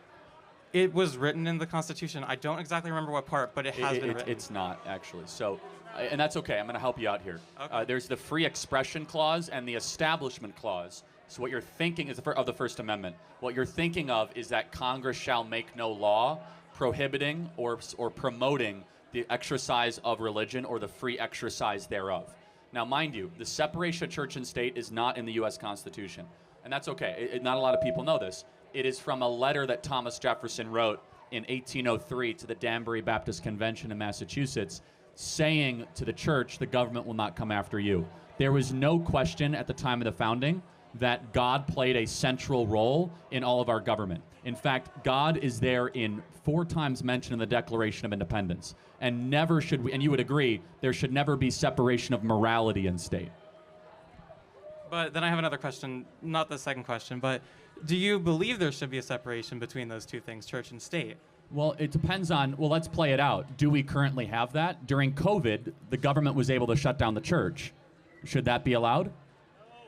It was written in the Constitution. I don't exactly remember what part, but it has been written. It's not, actually. So, and that's okay. I'm going to help you out here. Okay. There's the Free Expression Clause and the Establishment Clause. So what you're thinking is of the First Amendment. What you're thinking of is that Congress shall make no law prohibiting or promoting the exercise of religion or the free exercise thereof. Now, mind you, the separation of church and state is not in the U.S. Constitution. And that's okay. Not a lot of people know this. It is from a letter that Thomas Jefferson wrote in 1803 to the Danbury Baptist Convention in Massachusetts, saying to the church, the government will not come after you. There was no question at the time of the founding that God played a central role in all of our government. In fact, God is there in 4 times mentioned in the Declaration of Independence. And never should we, and you would agree, there should never be separation of morality in state. But then I have another question, not the second question, but do you believe there should be a separation between those two things, church and state? Well, it depends on, well, let's play it out. Do we currently have that? During COVID, the government was able to shut down the church. Should that be allowed?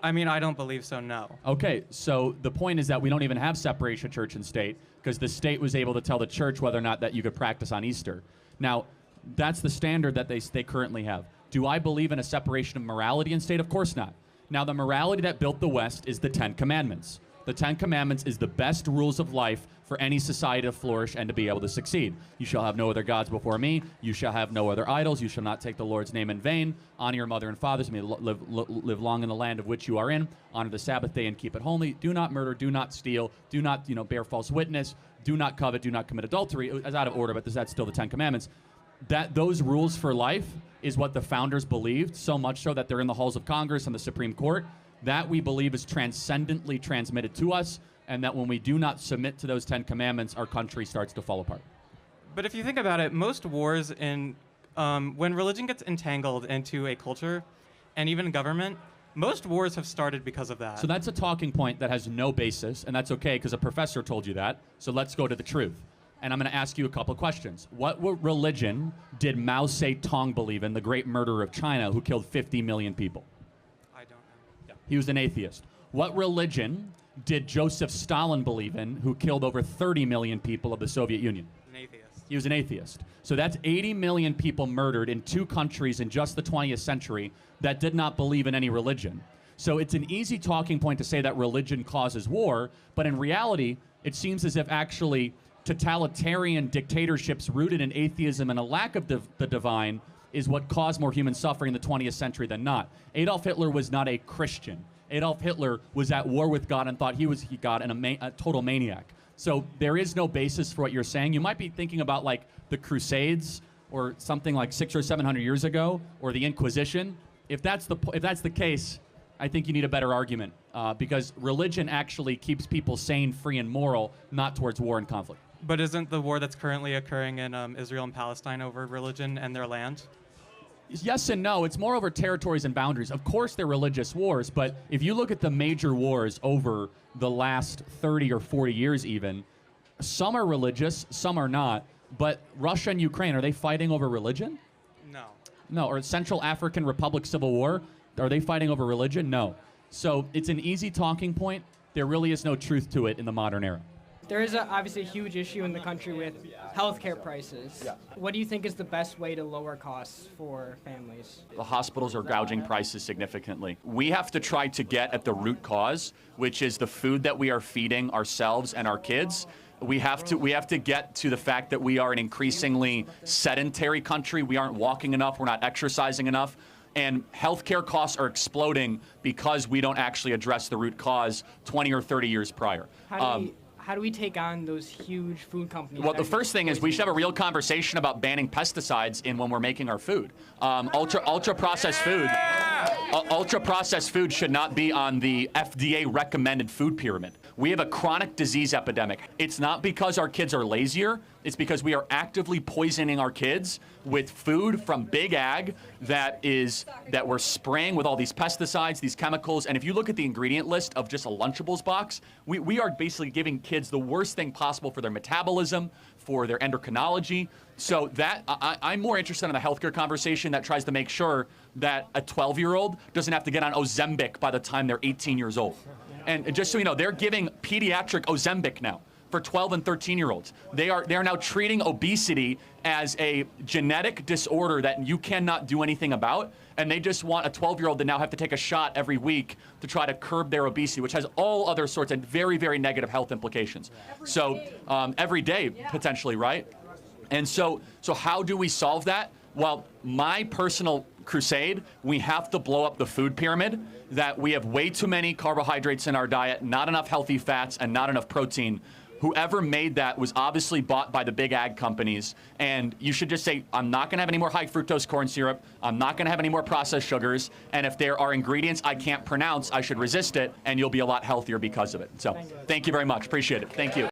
I mean, I don't believe so, no. Okay, so the point is that we don't even have separation of church and state because the state was able to tell the church whether or not that you could practice on Easter. Now, that's the standard that they currently have. Do I believe in a separation of morality and state? Of course not. Now, the morality that built the West is the 10 Commandments. The 10 Commandments is the best rules of life for any society to flourish and to be able to succeed. You shall have no other gods before me. You shall have no other idols. You shall not take the Lord's name in vain. Honor your mother and fathers. May live long in the land of which you are in. Honor the Sabbath day and keep it holy. Do not murder. Do not steal. Do not, bear false witness. Do not covet. Do not commit adultery. It's out of order, but that's still the 10 Commandments. Those rules for life is what the founders believed, so much so that they're in the halls of Congress and the Supreme Court. That we believe is transcendently transmitted to us, and that when we do not submit to those 10 Commandments, our country starts to fall apart. But if you think about it, most wars when religion gets entangled into a culture and even government, most wars have started because of that. So that's a talking point that has no basis, and that's okay because a professor told you that. So let's go to the truth. And I'm going to ask you a couple questions. What religion did Mao Zedong believe in, the great murderer of China who killed 50 million people? I don't know. Yeah. He was an atheist. What religion did Joseph Stalin believe in, who killed over 30 million people of the Soviet Union? An atheist. He was an atheist. So that's 80 million people murdered in 2 countries in just the 20th century that did not believe in any religion. So it's an easy talking point to say that religion causes war, but in reality, it seems as if actually totalitarian dictatorships rooted in atheism and a lack of the divine is what caused more human suffering in the 20th century than not. Adolf Hitler was not a Christian. Adolf Hitler was at war with God and thought he was God and a total maniac. So there is no basis for what you're saying. You might be thinking about like the Crusades or something like 600 or 700 years ago, or the Inquisition. If that's the case, I think you need a better argument because religion actually keeps people sane, free, and moral, not towards war and conflict. But isn't the war that's currently occurring in Israel and Palestine over religion and their land? Yes and no. It's more over territories and boundaries. Of course, they're religious wars, but if you look at the major wars over the last 30 or 40 years even, some are religious, some are not. But Russia and Ukraine, are they fighting over religion? No. No. Or Central African Republic Civil War, are they fighting over religion? No. So it's an easy talking point. There really is no truth to it in the modern era. There is obviously a huge issue in the country with healthcare prices. Yeah. What do you think is the best way to lower costs for families? The hospitals are gouging prices significantly. We have to try to get at the root cause, which is the food that we are feeding ourselves and our kids. We have to get to the fact that we are an increasingly sedentary country. We aren't walking enough. We're not exercising enough. And healthcare costs are exploding because we don't actually address the root cause 20 or 30 years prior. How do we take on those huge food companies? Well, the first thing is we should have a real conversation about banning pesticides when we're making our food. Ultra-processed food should not be on the FDA recommended food pyramid. We have a chronic disease epidemic. It's not because our kids are lazier. It's because we are actively poisoning our kids with food from big ag that we're spraying with all these pesticides, these chemicals. And if you look at the ingredient list of just a Lunchables box, we are basically giving kids the worst thing possible for their metabolism, for their endocrinology. So that I'm more interested in the healthcare conversation that tries to make sure that a 12-year-old doesn't have to get on Ozempic by the time they're 18 years old. And just so you know, they're giving pediatric Ozempic now for 12 and 13-year-olds. They are now treating obesity as a genetic disorder that you cannot do anything about, and they just want a 12-year-old to now have to take a shot every week to try to curb their obesity, which has all other sorts of very, very negative health implications. Every day, potentially, right? And so how do we solve that? Well, my personal crusade, we have to blow up the food pyramid, that we have way too many carbohydrates in our diet, not enough healthy fats, and not enough protein. Whoever made that was obviously bought by the big ag companies, and you should just say, I'm not going to have any more high fructose corn syrup, I'm not going to have any more processed sugars, and if there are ingredients I can't pronounce, I should resist it, and you'll be a lot healthier because of it. So thank you very much. Appreciate it. Thank you.